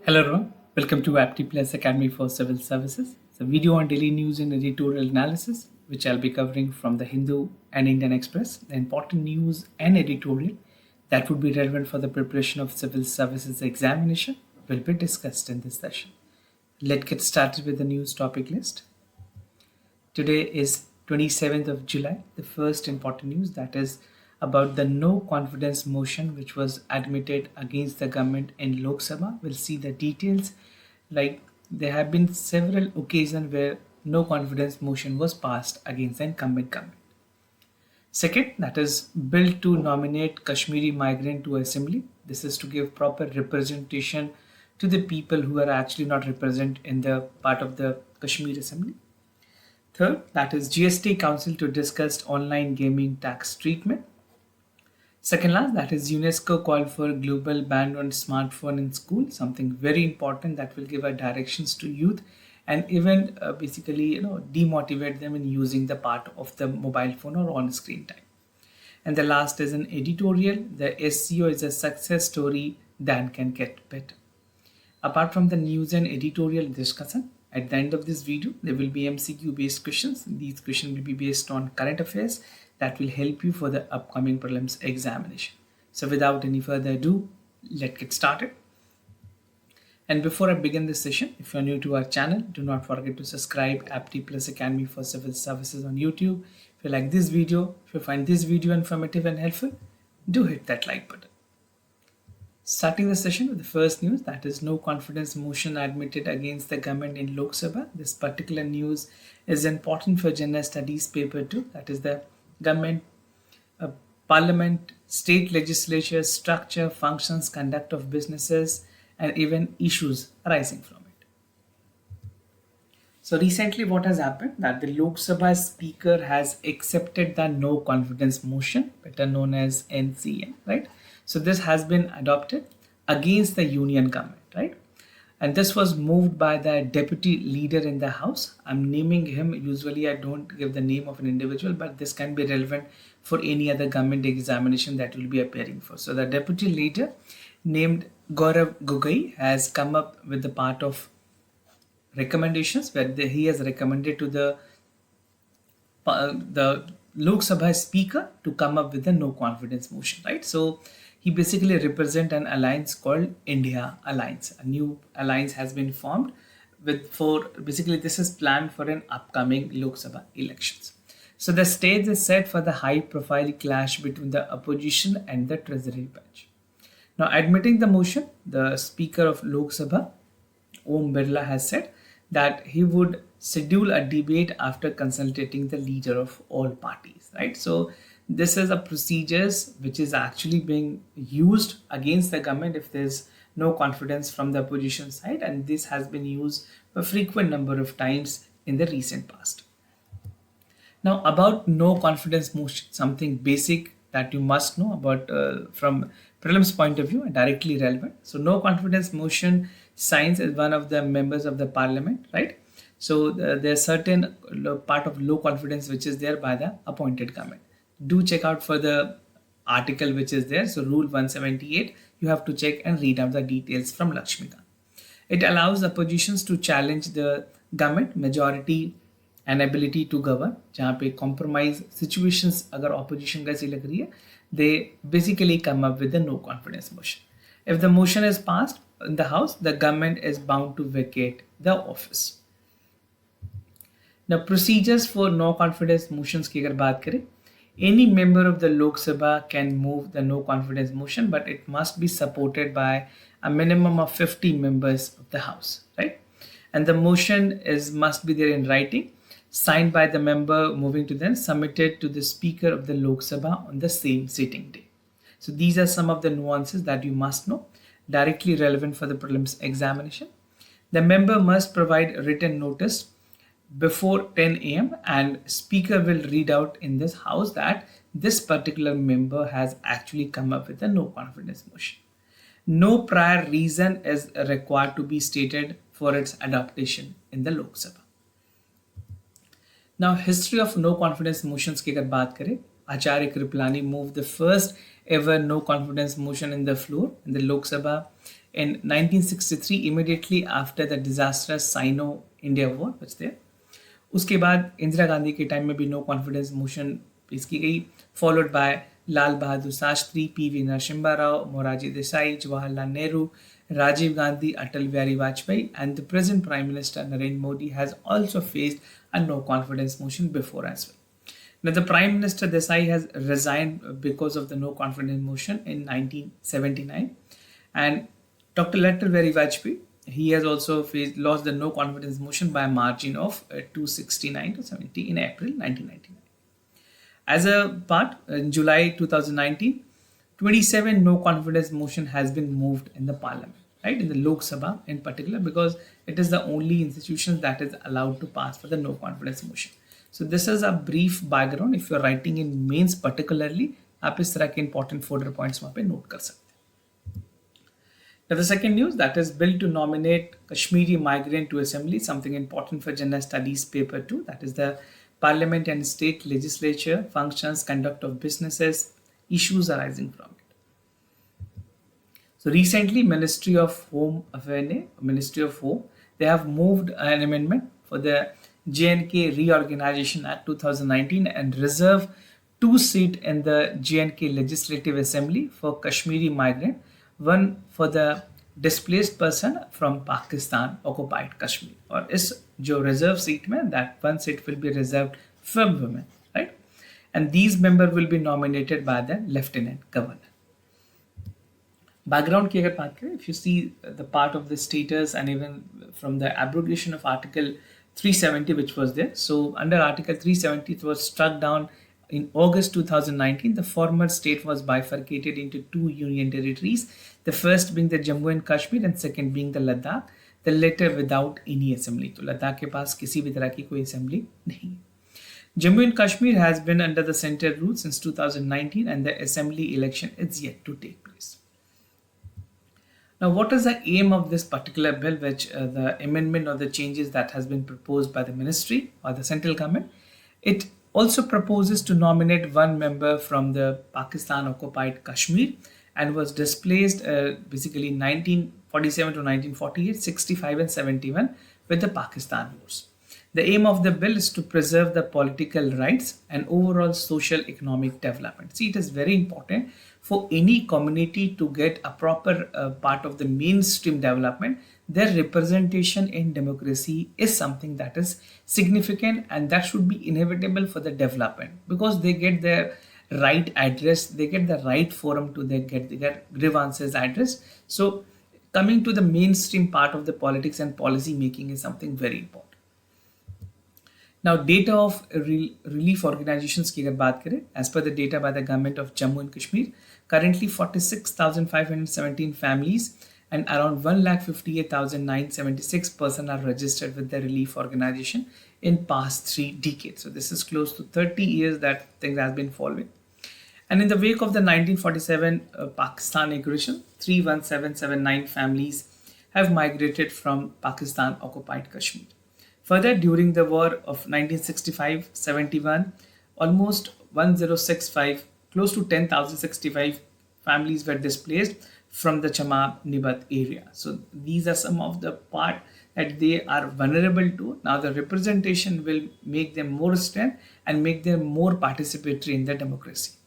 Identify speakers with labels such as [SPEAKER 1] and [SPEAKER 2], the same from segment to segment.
[SPEAKER 1] Hello everyone, welcome to Apti Plus Academy for Civil Services. It's a video on daily news and editorial analysis, which I'll be covering from the Hindu and Indian Express, the important news and editorial that would be relevant for the preparation of civil services examination will be discussed in this session. Let's get started with the news topic list. Today is 27th of July, the first important news that is about the no confidence motion which was admitted against the government in Lok Sabha. We'll see the details. Like there have been several occasions where no confidence motion was passed against the incumbent government. Second, that is bill to nominate Kashmiri migrant to assembly. This is to give proper representation to the people who are actually not represented in the part of the Kashmir assembly. Third, that is GST Council to discuss online gaming tax treatment. Second last, that is UNESCO called for global ban on smartphone in school, something very important that will give our directions to youth and even basically demotivate them in using the part of the mobile phone or on screen time. And the last is an editorial. The SEO is a success story that can get better. Apart from the news and editorial discussion, at the end of this video, there will be MCQ based questions. These questions will be based on current affairs that will help you for the upcoming prelims examination. So without any further ado, let's get started. And before I begin this session, if you're new to our channel, do not forget to subscribe Apti Plus Academy for Civil Services on YouTube. If you like this video, if you find this video informative and helpful, do hit that like button. Starting the session with the first news, that is no confidence motion admitted against the government in Lok Sabha. This particular news is important for General Studies paper 2, that is the government, parliament, state legislature, structure, functions, conduct of businesses, and even issues arising from it. So recently what has happened that the Lok Sabha speaker has accepted the no confidence motion, better known as NCM, right? So this has been adopted against the union government, right? And this was moved by the deputy leader in the house. I'm naming him. Usually I don't give the name of an individual, but this can be relevant for any other government examination that will be appearing for. So the deputy leader named Gaurav Gogoi has come up with the part of recommendations where he has recommended to the Lok Sabha speaker to come up with a no confidence motion, right? So he basically represents an alliance called India Alliance. A new alliance has been formed basically this is planned for an upcoming Lok Sabha elections. So the stage is set for the high profile clash between the opposition and the treasury bench. Now admitting the motion, the speaker of Lok Sabha, Om Birla, has said that he would schedule a debate after consulting the leader of all parties, right? So this is a procedures which is actually being used against the government if there's no confidence from the opposition side, and this has been used a frequent number of times in the recent past. Now about no confidence motion, something basic that you must know about from prelims point of view and directly relevant. So no confidence motion signs as one of the members of the parliament, right? So there's certain part of low confidence which is there by the appointed government. Do check out for the article which is there. So rule 178, you have to check and read out the details from Lakshmikant. It allows oppositions to challenge the government majority and ability to govern. जहाँ पे compromise situations अगर opposition कैसी लग रही है, they basically come up with a no confidence motion. If the motion is passed in the house, the government is bound to vacate the office. Now procedures for no confidence motions की अगर बात करें, any member of the Lok Sabha can move the no confidence motion, but it must be supported by a minimum of 50 members of the house, right? And the motion must be there in writing, signed by the member moving to them, submitted to the speaker of the Lok Sabha on the same sitting day. So these are some of the nuances that you must know, directly relevant for the prelims examination. The member must provide written notice before 10 a.m. and speaker will read out in this house that this particular member has actually come up with a no confidence motion. No prior reason is required to be stated for its adoption in the Lok Sabha. Now history of no confidence motions की अगर बात करें, Acharya Kripalani moved the first ever no confidence motion in the floor in the Lok Sabha in 1963, immediately after the disastrous Sino-India war was there. उसके बाद इंदिरा गांधी के time में भी no confidence motion पेश की गई, followed by Lal Bahadur Shastri, PV Narasimha Rao, Morarji Desai, Jawaharlal Nehru, Rajiv Gandhi, Atal Bihari Vajpayee, and the present Prime Minister Narendra Modi has also faced a no confidence motion before as well. Now, the Prime Minister Desai has resigned because of the no confidence motion in 1979, and Dr. Atal Bihari Vajpayee, he has also lost the no confidence motion by a margin of 269 to 70 in April 1999. As a part, in July 2019, 27 no confidence motion has been moved in the parliament, right, in the Lok Sabha in particular, because it is the only institution that is allowed to pass for the no confidence motion. So this is a brief background. If you are writing in mains particularly, आप इस तरह के important folder points वहाँ पे note कर सकते हैं. Now the second news, that is bill to nominate Kashmiri migrant to assembly, something important for general studies paper 2, that is the parliament and state legislature functions, conduct of businesses, issues arising from it. So recently, Ministry of Home Affairs, Ministry of Home, they have moved an amendment for the J&K Reorganization Act 2019 and reserve 2 seats in the J&K Legislative Assembly for Kashmiri migrant, one for the displaced person from Pakistan occupied Kashmir. और इस जो reserve seat में, that one seat will be reserved for women, right? And these members will be nominated by the Lieutenant Governor. Background की अगर बात करें, if you see the part of the status and even from the abrogation of Article 370 which was there. So under Article 370 it was struck down in August 2019. The former state was bifurcated into 2 union territories. The first being the Jammu and Kashmir and second being the Ladakh. The latter without any assembly. तो लद्दाख के पास किसी भी तरह की कोई assembly नहीं है. Jammu and Kashmir has been under the center rule since 2019 and the assembly election is yet to take place. Now, what is the aim of this particular bill, which the amendment or the changes that has been proposed by the ministry or the central government? It also proposes to nominate one member from the Pakistan occupied Kashmir and was displaced basically 1947 to 1948, 65 and 71 with the Pakistan wars. The aim of the bill is to preserve the political rights and overall social economic development. See, it is very important for any community to get a proper part of the mainstream development. Their representation in democracy is something that is significant and that should be inevitable for the development, because they get their right address, they get the right forum to get their grievances addressed. So coming to the mainstream part of the politics and policy making is something very important. Now, data of relief organizations की अगर बात करें, as per the data by the government of Jammu and Kashmir, currently 46,517 families and around 1,58,976 persons are registered with the relief organization in past 3 decades. So this is close to 30 years that things has been following. And in the wake of the 1947 Pakistan aggression, 31779 families have migrated from Pakistan occupied Kashmir. Further, during the war of 1965-71, almost 1065, close to 10,065 families were displaced from the Chamab Nibat area. So these are some of the part that they are vulnerable to. Now the representation will make them more strength and make them more participatory in the democracy.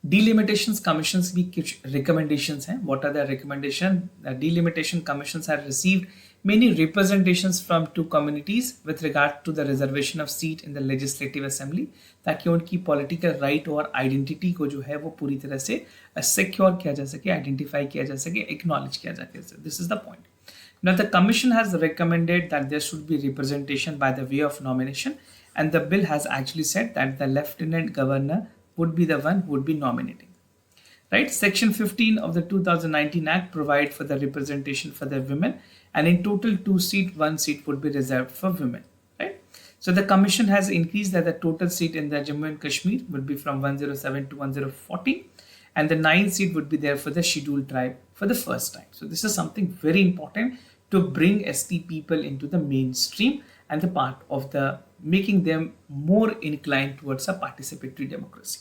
[SPEAKER 1] Delimitations commissions की कुछ recommendations हैं. What are the recommendations? The delimitation commissions have received many representations from 2 communities with regard to the reservation of seat in the legislative assembly, ताकि उनकी political right और identity को जो है वो पूरी तरह से secure किया जा सके, identify किया जा सके, acknowledge किया जा सके. This is the point. Now the commission has recommended that there should be representation by the way of nomination, and the bill has actually said that the Lieutenant Governor would be the one who would be nominating. Right? Section 15 of the 2019 Act provide for the representation for the women, and in total 2 seats, 1 seat would be reserved for women. Right? So the commission has increased that the total seat in the Jammu and Kashmir would be from 107 to 1040, and the 9 seat would be there for the scheduled tribe for the first time. So this is something very important to bring ST people into the mainstream and the part of the making them more inclined towards a participatory democracy.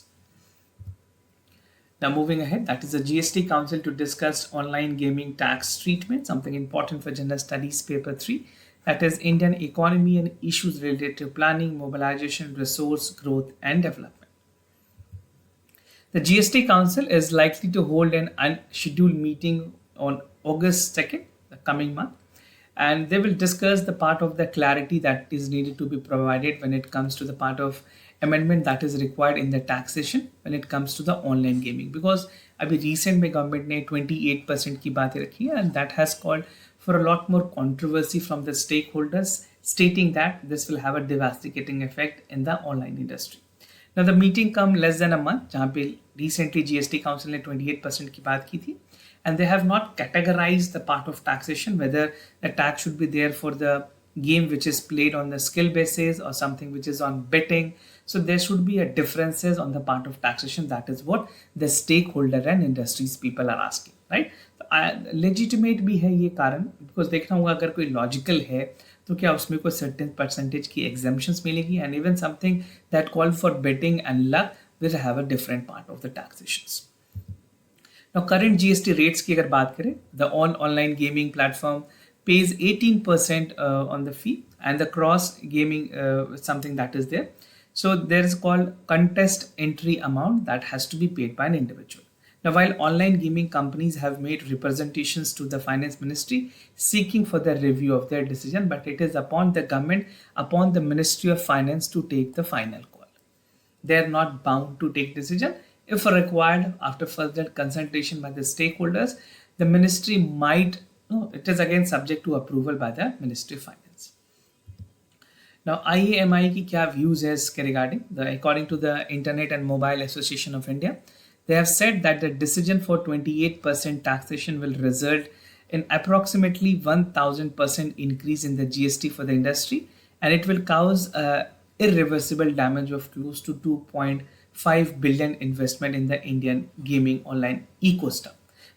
[SPEAKER 1] Now moving ahead, that is the GST Council to discuss online gaming tax treatment, something important for General Studies Paper 3. That is Indian economy and issues related to planning, mobilization, resource growth and development. The GST Council is likely to hold an unscheduled meeting on August 2nd, the coming month, and they will discuss the part of the clarity that is needed to be provided when it comes to the part of amendment that is required in the taxation when it comes to the online gaming, because अभी recent में government ने 28% की बातें रखी है, and that has called for a lot more controversy from the stakeholders, stating that this will have a devastating effect in the online industry. Now the meeting come less than a month, जहाँ पे recently GST Council ने 28% की बात की थी, and they have not categorized the part of taxation, whether the tax should be there for the game which is played on the skill basis or something which is on betting. So there should be a differences on the part of taxation. That is what the stakeholder and industries people are asking, right? Legitimate भी है ये कारण, because देखना होगा अगर कोई logical है तो क्या उसमें कोई certain percentage की exemptions मिलेगी, and even something that call for betting and luck will have a different part of the taxations. Now current GST rates की अगर बात करें, the online gaming platform pays 18% on the fee, and the cross gaming something that is there. So there is called contest entry amount that has to be paid by an individual. Now while online gaming companies have made representations to the finance ministry seeking for the review of their decision, but it is upon the government, upon the Ministry of Finance to take the final call. They are not bound to take decision. If required, after further consultation by the stakeholders, the ministry might, it is again subject to approval by the Ministry of Finance. Now, IAMI ki kya views is regarding according to the Internet and Mobile Association of India, they have said that the decision for 28% taxation will result in approximately 1000% increase in the GST for the industry, and it will cause irreversible damage of close to 2.5 billion investment in the Indian gaming online ecosystem.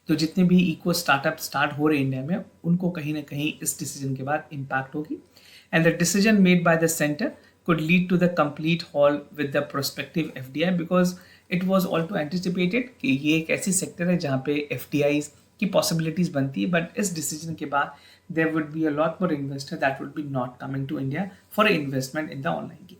[SPEAKER 1] तो जितने भी eco startup start हो रहे हैं India में, उनको कहीं ना कहीं इस डिसीजन के बाद इम्पैक्ट होगी. And the decision made by the center could lead to the complete halt with the prospective FDI, because it was also anticipated कि ये एक ऐसी सेक्टर है जहाँ पे FDIs की possibilities बनती है, but इस decision के बाद there would be a lot more investor that would be not coming to India for investment in the online game.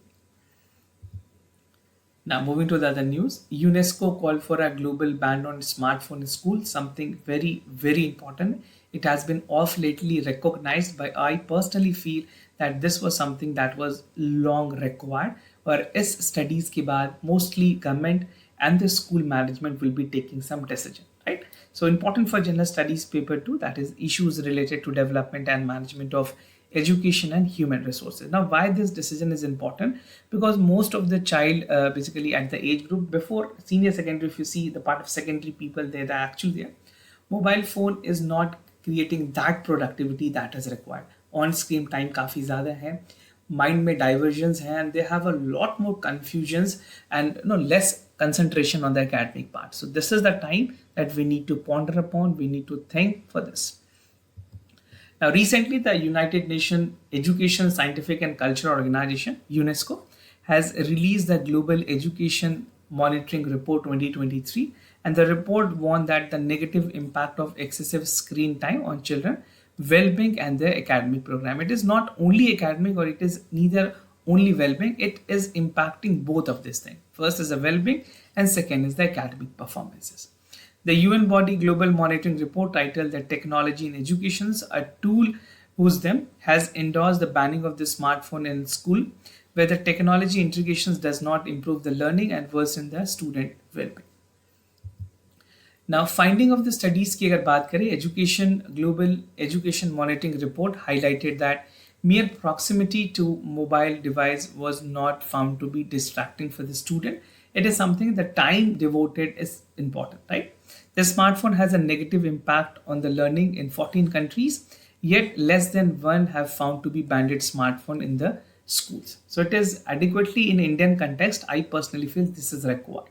[SPEAKER 1] Now moving to the other news, UNESCO called for a global ban on smartphone in schools, something very, very important. It has been off lately recognized, but I personally feel that this was something that was long required, or इस studies के बाद mostly government and the school management will be taking some decision, right? So important for General Studies Paper 2, that is issues related to development and management of education and human resources. Now why this decision is important? Because most of the child basically at the age group before senior secondary, if you see the part of secondary people there, they're actually there, mobile phone is not creating that productivity that is required. On screen time काफ़ी ज़्यादा है, mind में diversions हैं, and they have a lot more confusions and less concentration on the academic part. So this is the time that we need to ponder upon, we need to think for this. Now recently the United Nations Education, Scientific and Cultural Organization, UNESCO, has released the Global Education Monitoring Report 2023, and the report warned that the negative impact of excessive screen time on children well-being and their academic program. It is not only academic, or it is neither only well-being, it is impacting both of these things. First is the well-being and second is the academic performances. The UN body Global Monitoring Report titled the Technology in Education, a tool whose them has endorsed the banning of the smartphone in school, where the technology integrations does not improve the learning and worsen the student well-being. Now, finding of the studies की अगर बात करें, Global Education Monitoring Report highlighted that mere proximity to mobile device was not found to be distracting for the student. It is something the time devoted is important, right? The smartphone has a negative impact on the learning in 14 countries, yet less than one have found to be banned smartphone in the schools. So it is adequately in Indian context. I personally feel this is required.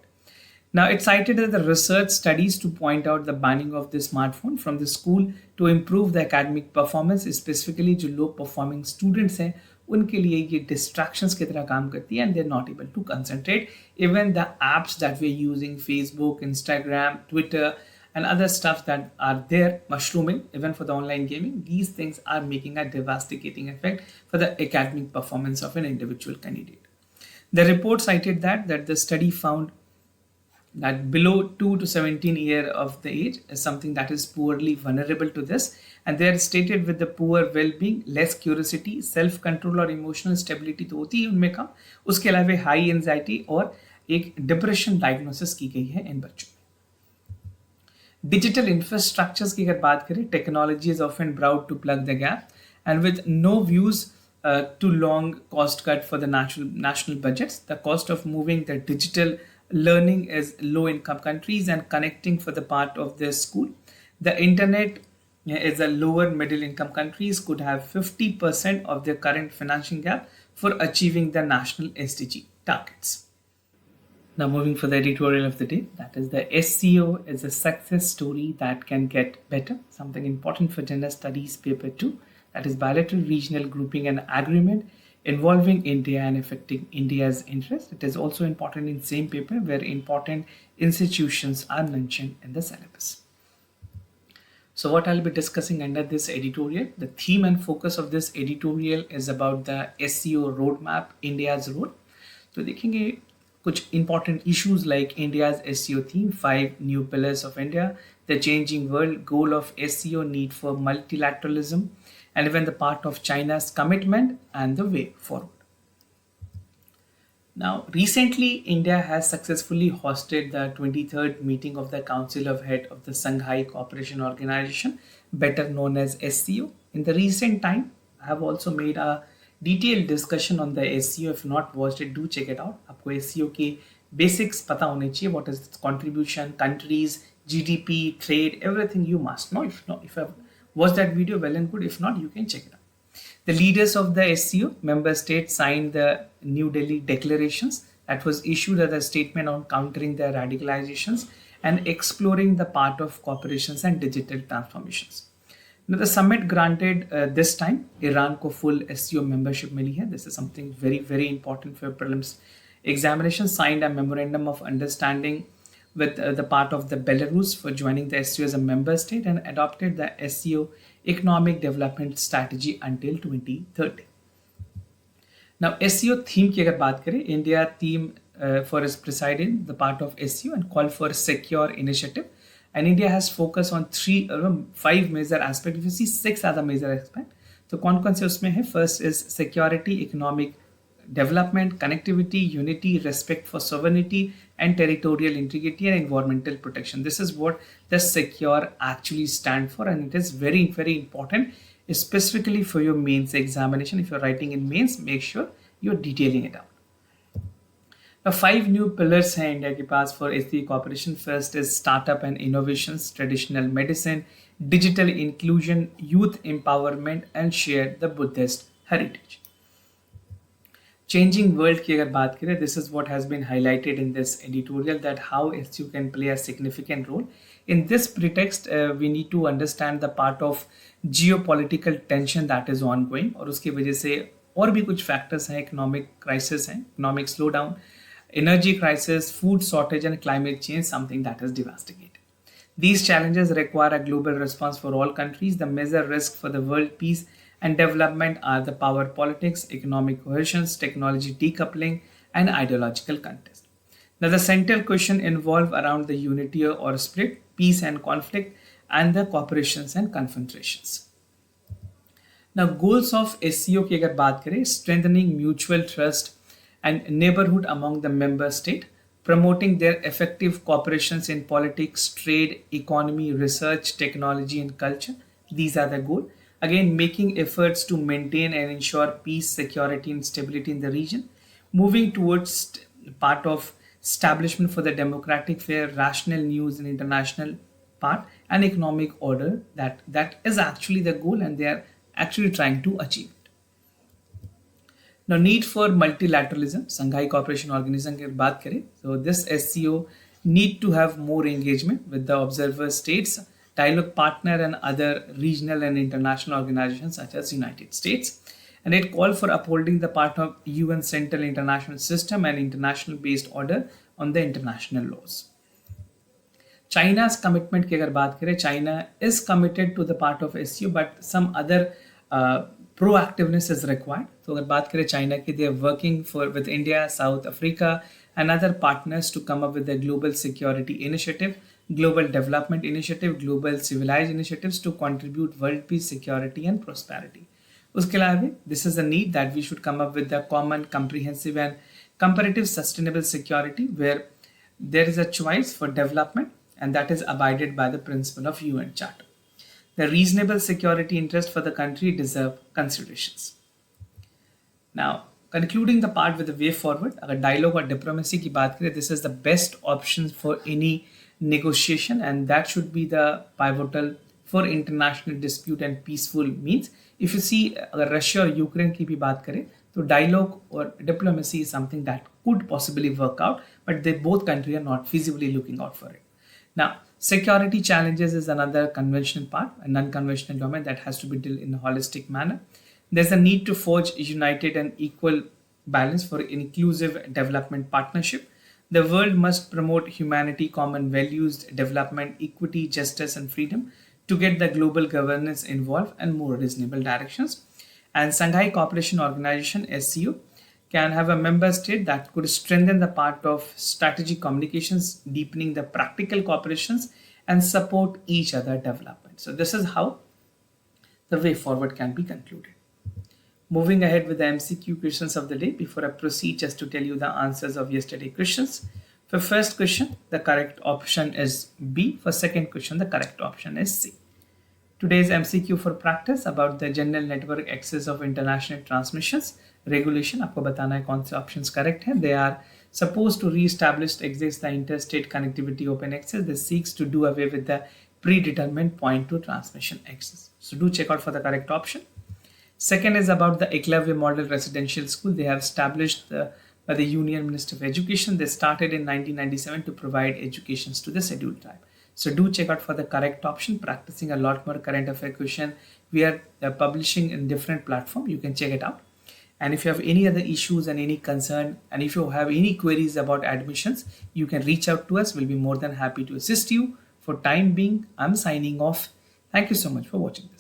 [SPEAKER 1] Now, it cited that the research studies to point out the banning of the smartphone from the school to improve the academic performance, specifically जो low performing students हैं उनके लिए ये distractions की तरह काम करती है and they're not able to concentrate. Even the apps that we're using, Facebook, Instagram, Twitter, and other stuff that are there mushrooming even for the online gaming, these things are making a devastating effect for the academic performance of an individual candidate. The report cited that the study found that below 2 to 17 year of the age is something that is poorly vulnerable to this, and they are stated with the poor well-being, less curiosity, self-control और emotional stability तो होती है उनमें कम, उसके अलावा high anxiety और एक depression diagnosis की गई है इन बच्चों में. Digital infrastructures की अगर बात करें, technology is often brought to plug the gap, and with no views to long cost cut for the national budgets, the cost of moving the digital learning is low income countries and connecting for the part of their school. The internet is a lower middle income countries could have 50% of their current financing gap for achieving the national SDG targets. Now moving for the editorial of the day, that is the SEO is a success story that can get better, something important for gender studies paper 2, that is bilateral regional grouping and agreement involving India and affecting India's interest. It is also important in same paper where important institutions are mentioned in the syllabus. So what I'll be discussing under this editorial, the theme and focus of this editorial is about the SEO roadmap, India's role. तो देखेंगे कुछ important issues like India's SEO theme, 5 new pillars of India, the changing world, goal of SEO, need for multilateralism, and even the part of China's commitment and the way forward. Now, recently, India has successfully hosted the 23rd meeting of the Council of Head of the Shanghai Cooperation Organization, better known as SCO. In the recent time, I have also made a detailed discussion on the SEO. If not watched it, do check it out. आपको SEO के basics पता होने चाहिए. What is its contribution, countries, GDP, trade, everything you must know. If you have watched that video, well and good. If not, you can check it out. The leaders of the SEO member states signed the New Delhi declarations that was issued as a statement on countering the radicalizations and exploring the part of corporations and digital transformations. Now, the summit granted this time Iran को full SEO membership मिली है. This is something very, very important for prelims examination. Signed a memorandum of understanding with the part of the Belarus for joining the SEO as a member state and adopted the SEO economic development strategy until 2030. Now, SEO theme की अगर बात करें, India theme for its presiding the part of SEO and call for secure initiative. And India has focused on 5 major aspects. If you see 6 other major aspects, तो कौन-कौन से उसमें है? First is security, economic development, connectivity, unity, respect for sovereignty and territorial integrity and environmental protection. This is what the secure actually stand for, and it is very, very important, specifically for your mains examination. If you're writing in mains, make sure you're detailing it out. Now, 5 new pillars हैं India के पास for SEO cooperation. First is startup and innovations, traditional medicine, digital inclusion, youth empowerment, and share the Buddhist heritage. Changing world की अगर बात करें, this is what has been highlighted in this editorial, that how SEO can play a significant role. In this pretext, we need to understand the part of geopolitical tension that is ongoing, और उसकी वजह से और भी कुछ factors हैं, economic crisis हैं, economic slowdown, energy crisis, food shortage, and climate change, something that is devastating. These challenges require a global response for all countries. The major risk for the world peace and development are the power politics, economic cohesions, technology decoupling, and ideological contest. Now, the central question involve around the unity or split, peace and conflict, and the cooperations and confrontations. Now, goals of SEO की अगर बात करें, strengthening mutual trust and neighborhood among the member state, promoting their effective cooperations in politics, trade, economy, research, technology, and culture. These are the goals. Again, making efforts to maintain and ensure peace, security, and stability in the region. Moving towards part of establishment for the democratic, fair, rational news and international part, and economic order. That is actually the goal, and they are actually trying to achieve. Now, need for multilateralism, Shanghai Cooperation Organization की बात करें, so this SEO need to have more engagement with the observer states, dialogue partner and other regional and international organizations such as United States. and it called for upholding the part of UN Central International System and international based order on the international laws. China's commitment की अगर बात करें, China is committed to the part of SU, but some other proactiveness is required. तो अगर बात करें China की, they are working with India, South Africa, and other partners to come up with a global security initiative, global development initiative, global civilized initiatives to contribute world peace, security, and prosperity. उसके अलावा, this is a need that we should come up with a common, comprehensive, and comparative sustainable security where there is a choice for development, and that is abided by the principle of UN Charter. The reasonable security interest for the country deserve considerations. Now, concluding the part with the way forward, अगर dialogue और diplomacy की बात करें, this is the best option for any negotiation, and that should be the pivotal for international dispute and peaceful means. If you see, अगर Russia और Ukraine की भी बात करें, तो dialogue or diplomacy is something that could possibly work out, but they both countries are not feasibly looking out for it. Now, security challenges is another conventional part, an unconventional domain that has to be dealt in a holistic manner. There's a need to forge united and equal balance for inclusive development partnership. The world must promote humanity, common values, development, equity, justice, and freedom to get the global governance involved and more reasonable directions. And Shanghai Cooperation Organization, SCO, can have a member state that could strengthen the part of strategic communications, deepening the practical cooperations, and support each other development. So this is how the way forward can be concluded. Moving ahead with the MCQ questions of the day, before I proceed, just to tell you the answers of yesterday's questions. For first question, the correct option is B. For second question, the correct option is C. Today's MCQ for practice about the general network access of international transmissions regulation. आपको बताना है कौन से options correct हैं. They are supposed to re-establish exist the interstate connectivity open access. This seeks to do away with the predetermined point to transmission access. So do check out for the correct option. Second is about the acclaim model residential school. They have established by the Union Minister of Education. They started in 1997 to provide educations to the scheduled tribe. So do check out for the correct option. Practicing a lot more current affair question. We are publishing in different platform. You can check it out. And if you have any other issues and any concern, and if you have any queries about admissions, you can reach out to us. We'll be more than happy to assist you. For time being, I'm signing off. Thank you so much for watching this.